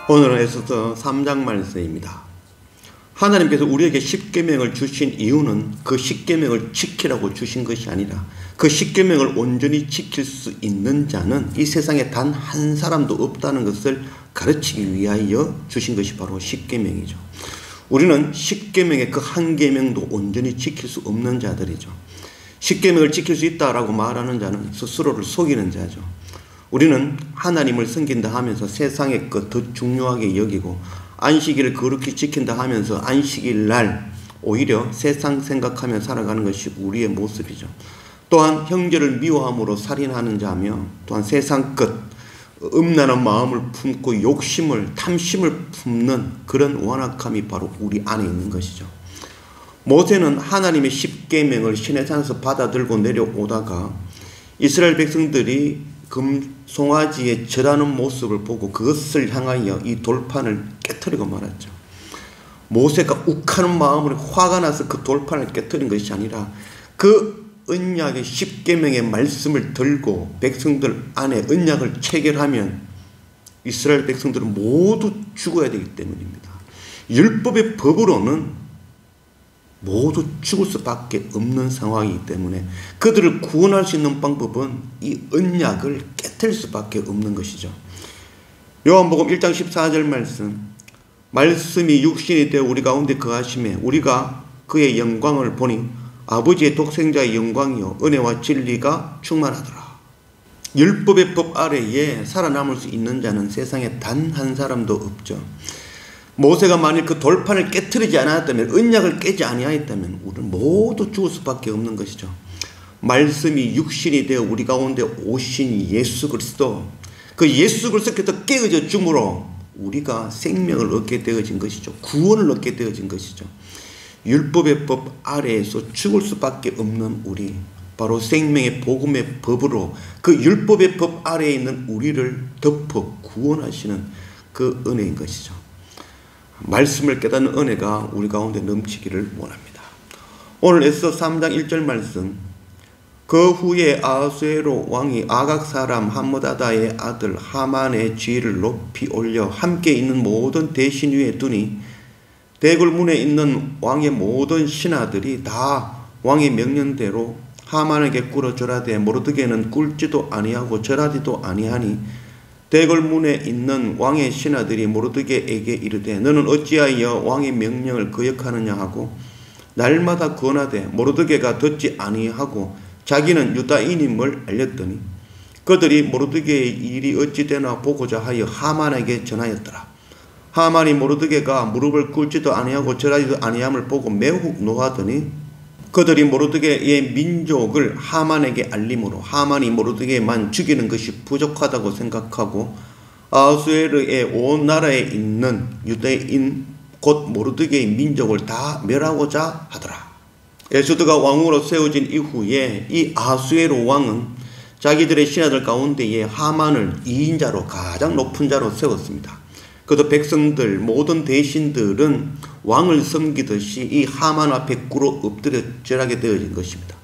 오늘은 에스더 3장 말씀입니다. 하나님께서 우리에게 십계명을 주신 이유는 그 십계명을 지키라고 주신 것이 아니라 그 십계명을 온전히 지킬 수 있는 자는 이 세상에 단 한 사람도 없다는 것을 가르치기 위하여 주신 것이 바로 십계명이죠. 우리는 십계명의 그 한 계명도 온전히 지킬 수 없는 자들이죠. 십계명을 지킬 수 있다라고 말하는 자는 스스로를 속이는 자죠. 우리는 하나님을 섬긴다 하면서 세상의 것 더 중요하게 여기고 안식일을 거룩히 지킨다 하면서 안식일 날 오히려 세상 생각하며 살아가는 것이 우리의 모습이죠. 또한 형제를 미워함으로 살인하는 자며 또한 세상 것 음란한 마음을 품고 욕심을 탐심을 품는 그런 완악함이 바로 우리 안에 있는 것이죠. 모세는 하나님의 십계명을 시내산에서 받아들고 내려오다가 이스라엘 백성들이 금송아지에 절하는 모습을 보고 그것을 향하여 이 돌판을 깨뜨리고 말았죠. 모세가 욱하는 마음으로 화가 나서 그 돌판을 깨뜨린 것이 아니라 그 언약의 십계명의 말씀을 들고 백성들 안에 언약을 체결하면 이스라엘 백성들은 모두 죽어야 되기 때문입니다. 율법의 법으로는 모두 죽을 수밖에 없는 상황이기 때문에 그들을 구원할 수 있는 방법은 이 언약을 깨뜨릴 수밖에 없는 것이죠. 요한복음 1장 14절 말씀이 육신이 되어 우리 가운데 거하심에 우리가 그의 영광을 보니 아버지의 독생자의 영광이요 은혜와 진리가 충만하더라. 율법의 법 아래에 살아남을 수 있는 자는 세상에 단 한 사람도 없죠. 모세가 만일 그 돌판을 깨뜨리지 않았다면 언약을 깨지 아니하였다면 우리는 모두 죽을 수밖에 없는 것이죠. 말씀이 육신이 되어 우리 가운데 오신 예수 그리스도, 그 예수 그리스도께서 깨어져 줌으로 우리가 생명을 얻게 되어진 것이죠. 구원을 얻게 되어진 것이죠. 율법의 법 아래에서 죽을 수밖에 없는 우리, 바로 생명의 복음의 법으로 그 율법의 법 아래에 있는 우리를 덮어 구원하시는 그 은혜인 것이죠. 말씀을 깨닫는 은혜가 우리 가운데 넘치기를 원합니다. 오늘 에스더 3장 1절 말씀, 그 후에 아하수에로 왕이 아각 사람 함므다다의 아들 하만의 지위를 높이 올려 함께 있는 모든 대신 위에 두니 대궐문에 있는 왕의 모든 신하들이 다 왕의 명령대로 하만에게 꿇어 절하되 모르드게는 꿇지도 아니하고 절하지도 아니하니 대궐문에 있는 왕의 신하들이 모르드게에게 이르되 너는 어찌하여 왕의 명령을 거역하느냐 하고 날마다 권하되 모르드게가 듣지 아니하고 자기는 유다인임을 알렸더니 그들이 모르드게의 일이 어찌 되나 보고자 하여 하만에게 전하였더라. 하만이 모르드게가 무릎을 꿇지도 아니하고 절하지도 아니함을 보고 매우 노하더니 그들이 모르드게의 민족을 하만에게 알림으로 하만이 모르드게만 죽이는 것이 부족하다고 생각하고 아하수에르의 온 나라에 있는 유대인 곧 모르드게의 민족을 다 멸하고자 하더라. 에스더가 왕으로 세워진 이후에 이 아하수에르 왕은 자기들의 신하들 가운데에 하만을 2인자로 가장 높은 자로 세웠습니다. 그도 백성들 모든 대신들은 왕을 섬기듯이 이 하만 앞에 꿇어 엎드려 절하게 되어진 것입니다.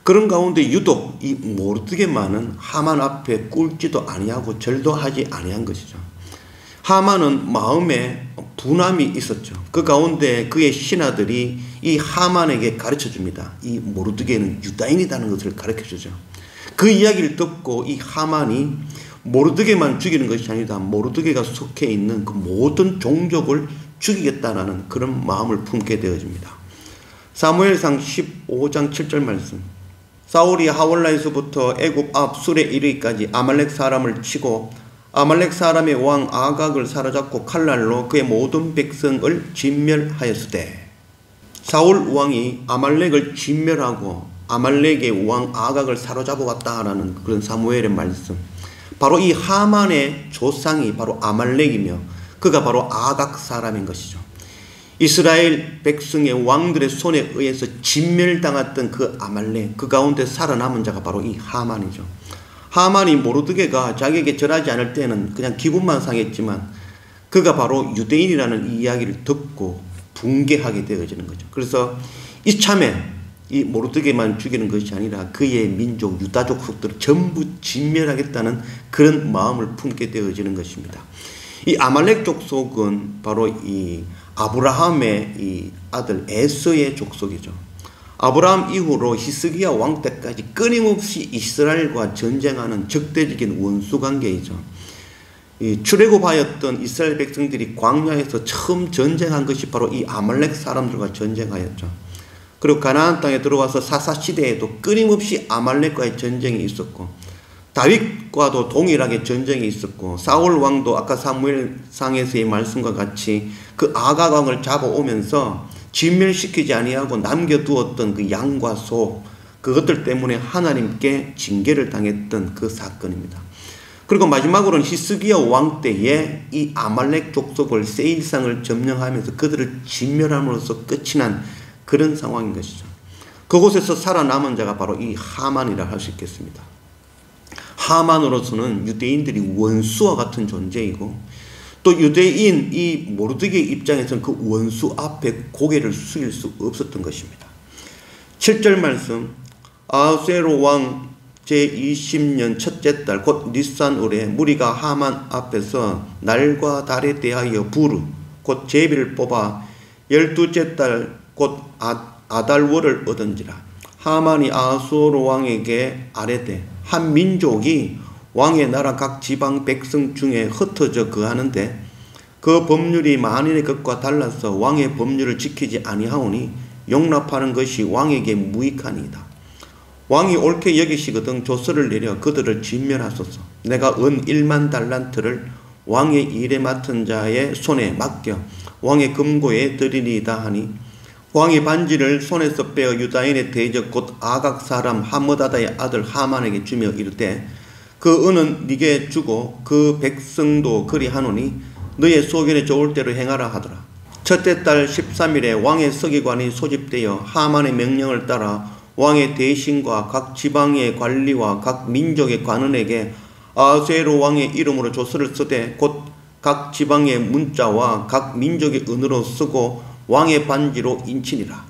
그런 가운데 유독 이 모르드게만은 하만 앞에 꿇지도 아니하고 절도 하지 아니한 것이죠. 하만은 마음에 분함이 있었죠. 그 가운데 그의 신하들이 이 하만에게 가르쳐 줍니다. 이 모르드게는 유다인이라는 것을 가르쳐 주죠. 그 이야기를 듣고 이 하만이 모르드게만 죽이는 것이 아니다. 모르드게가 속해 있는 그 모든 종족을 죽이겠다라는 그런 마음을 품게 되어집니다. 사무엘상 15장 7절 말씀, 사울이 하월라에서부터 애굽 앞 술에 이르기까지 아말렉 사람을 치고 아말렉 사람의 왕 아각을 사로잡고 칼날로 그의 모든 백성을 진멸하였으되, 사울 왕이 아말렉을 진멸하고 아말렉의 왕 아각을 사로잡아 왔다라는 그런 사무엘의 말씀, 바로 이 하만의 조상이 바로 아말렉이며 그가 바로 아각 사람인 것이죠. 이스라엘 백성의 왕들의 손에 의해서 진멸당했던 그 아말렉, 그 가운데 살아남은 자가 바로 이 하만이죠. 하만이 모르드게가 자기에게 절하지 않을 때는 그냥 기분만 상했지만 그가 바로 유대인이라는 이야기를 듣고 붕괴하게 되어지는 거죠. 그래서 이참에 이 모르드게만 죽이는 것이 아니라 그의 민족 유다족 속들을 전부 진멸하겠다는 그런 마음을 품게 되어지는 것입니다. 이 아말렉 족속은 바로 이 아브라함의 이 아들 에서의 족속이죠. 아브라함 이후로 히스기야 왕 때까지 끊임없이 이스라엘과 전쟁하는 적대적인 원수 관계이죠. 이 출애굽하였던 이스라엘 백성들이 광야에서 처음 전쟁한 것이 바로 이 아말렉 사람들과 전쟁하였죠. 그리고 가나안 땅에 들어와서 사사 시대에도 끊임없이 아말렉과의 전쟁이 있었고, 다윗과도 동일하게 전쟁이 있었고, 사울 왕도 아까 사무엘상에서의 말씀과 같이 그 아각 왕을 잡아오면서 진멸시키지 아니하고 남겨두었던 그 양과 소, 그것들 때문에 하나님께 징계를 당했던 그 사건입니다. 그리고 마지막으로는 히스기야 왕 때에 이 아말렉 족속을 세일상을 점령하면서 그들을 진멸함으로써 끝이 난 그런 상황인 것이죠. 그곳에서 살아남은 자가 바로 이 하만이라 할 수 있겠습니다. 하만으로서는 유대인들이 원수와 같은 존재이고, 또 유대인 이 모르드게의 입장에서는 그 원수 앞에 고개를 숙일 수 없었던 것입니다. 7절 말씀, 아하수에로 왕 제20년 첫째 달 곧 니산월에 무리가 하만 앞에서 날과 달에 대하여 부르 곧 제비를 뽑아 12째 달 곧 아달월을 얻은지라. 하만이 아하수에로 왕에게 아뢰되 한 민족이 왕의 나라 각 지방 백성 중에 흩어져 거하는데 그 법률이 만인의 것과 달라서 왕의 법률을 지키지 아니하오니 용납하는 것이 왕에게 무익하니이다. 왕이 옳게 여기시거든 조서를 내려 그들을 진멸하소서. 내가 은 1만 달란트를 왕의 일에 맡은 자의 손에 맡겨 왕의 금고에 드리니이다 하니, 왕이 반지를 손에서 빼어 유다인의 대적 곧 아각 사람 하므다다의 아들 하만에게 주며 이르되 그 은은 네게 주고 그 백성도 그리하노니 너의 소견에 좋을 대로 행하라 하더라. 첫째 달 13일에 왕의 서기관이 소집되어 하만의 명령을 따라 왕의 대신과 각 지방의 관리와 각 민족의 관원에게 아하수에로 왕의 이름으로 조서를 쓰되 곧 각 지방의 문자와 각 민족의 은으로 쓰고 왕의 반지로 인치니라.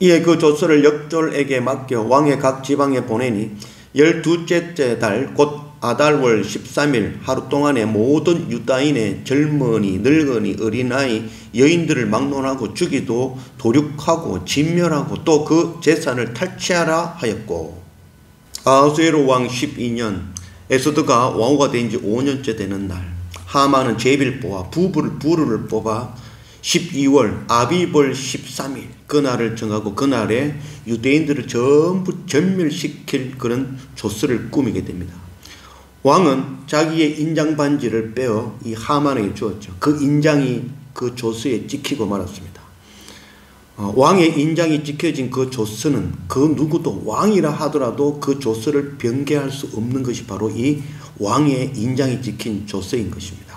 이에 그 조서를 역졸에게 맡겨 왕의 각 지방에 보내니 12째 달 곧 아달월 13일 하루 동안에 모든 유다인의 젊은이, 늙은이, 어린아이, 여인들을 막론하고 죽이도 도륙하고 진멸하고 또 그 재산을 탈취하라 하였고, 아하수에로 왕 12년 에스더가 왕후가 된 지 5년째 되는 날, 하만은 제비를 뽑아 부르를 뽑아 12월 아비벌 13일 그날을 정하고 그날에 유대인들을 전부 전멸시킬 그런 조서를 꾸미게 됩니다. 왕은 자기의 인장 반지를 빼어 이 하만에게 주었죠. 그 인장이 그 조서에 찍히고 말았습니다. 왕의 인장이 찍혀진 그 조서는 그 누구도 왕이라 하더라도 그 조서를 변개할 수 없는 것이 바로 이 왕의 인장이 찍힌 조서인 것입니다.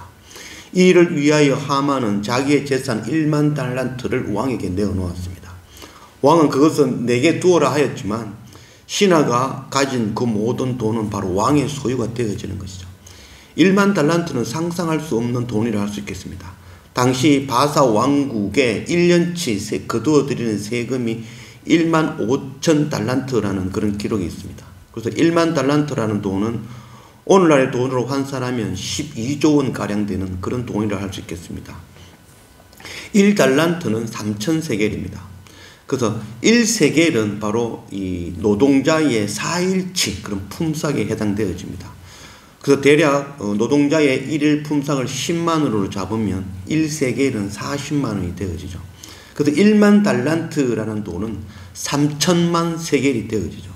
이 일을 위하여 하만은 자기의 재산 1만 달란트를 왕에게 내어놓았습니다. 왕은 그것은 내게 두어라 하였지만 신하가 가진 그 모든 돈은 바로 왕의 소유가 되어지는 것이죠. 1만 달란트는 상상할 수 없는 돈이라 할 수 있겠습니다. 당시 바사 왕국에 1년치 거두어들이는 세금이 1만 5천 달란트라는 그런 기록이 있습니다. 그래서 1만 달란트라는 돈은 오늘날의 돈으로 환산하면 12조 원 가량 되는 그런 돈이라 할 수 있겠습니다. 1달란트는 3,000세겔입니다. 그래서 1세겔은 바로 이 노동자의 4일치 그런 품삯에 해당되어집니다. 그래서 대략 노동자의 1일 품삯을 10만원으로 잡으면 1세겔은 40만 원이 되어지죠. 그래서 1만 달란트라는 돈은 3천만 세겔이 되어지죠.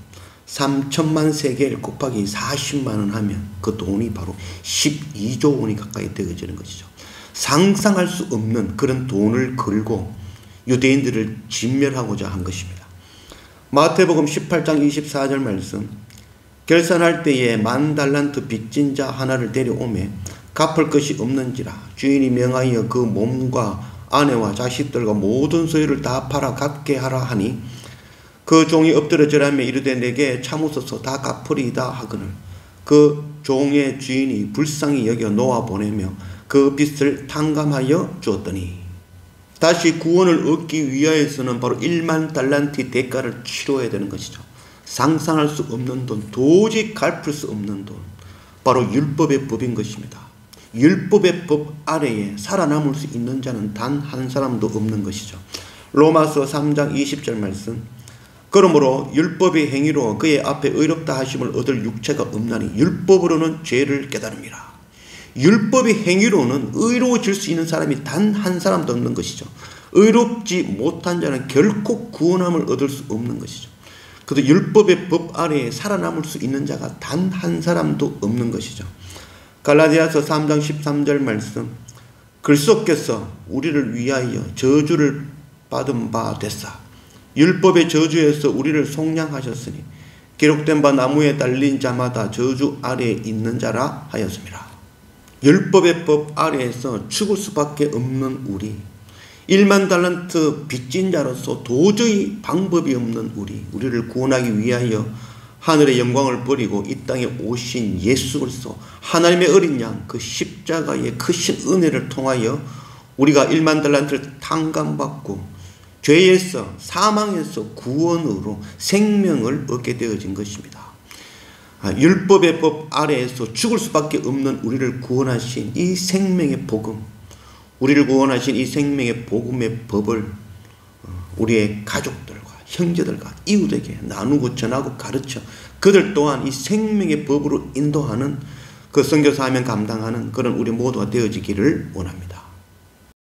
3천만 세겔 곱하기 40만 원 하면 그 돈이 바로 12조 원이 가까이 되어지는 것이죠. 상상할 수 없는 그런 돈을 걸고 유대인들을 진멸하고자 한 것입니다. 마태복음 18장 24절 말씀, 결산할 때에 1만 달란트 빚진 자 하나를 데려오매 갚을 것이 없는지라 주인이 명하여 그 몸과 아내와 자식들과 모든 소유를 다 팔아 갚게 하라 하니 그 종이 엎드려 절하며 이르되 내게 참으소서 다 갚으리이다 하거늘 그 종의 주인이 불쌍히 여겨 놓아 보내며 그 빚을 탕감하여 주었더니, 다시 구원을 얻기 위하여서는 바로 1만 달란트 대가를 치러야 되는 것이죠. 상상할 수 없는 돈, 도저히 갚을 수 없는 돈, 바로 율법의 법인 것입니다. 율법의 법 아래에 살아남을 수 있는 자는 단 한 사람도 없는 것이죠. 로마서 3장 20절 말씀. 그러므로 율법의 행위로 그의 앞에 의롭다 하심을 얻을 육체가 없나니 율법으로는 죄를 깨달음이라. 율법의 행위로는 의로워질 수 있는 사람이 단 한 사람도 없는 것이죠. 의롭지 못한 자는 결코 구원함을 얻을 수 없는 것이죠. 그래서 율법의 법 아래에 살아남을 수 있는 자가 단 한 사람도 없는 것이죠. 갈라디아서 3장 13절 말씀. 그리스도께서 우리를 위하여 저주를 받은 바 됐사. 율법의 저주에서 우리를 속량하셨으니 기록된 바 나무에 달린 자마다 저주 아래에 있는 자라 하였습니다. 율법의 법 아래에서 죽을 수밖에 없는 우리, 1만 달란트 빚진 자로서 도저히 방법이 없는 우리를 구원하기 위하여 하늘의 영광을 버리고 이 땅에 오신 예수 그리스도 하나님의 어린 양 그 십자가의 크신 은혜를 통하여 우리가 1만 달란트를 탕감받고 죄에서 사망에서 구원으로 생명을 얻게 되어진 것입니다. 율법의 법 아래에서 죽을 수밖에 없는 우리를 구원하신 이 생명의 복음, 우리를 구원하신 이 생명의 복음의 법을 우리의 가족들과 형제들과 이웃에게 나누고 전하고 가르쳐 그들 또한 이 생명의 법으로 인도하는 그 선교 사명 감당하는 그런 우리 모두가 되어지기를 원합니다.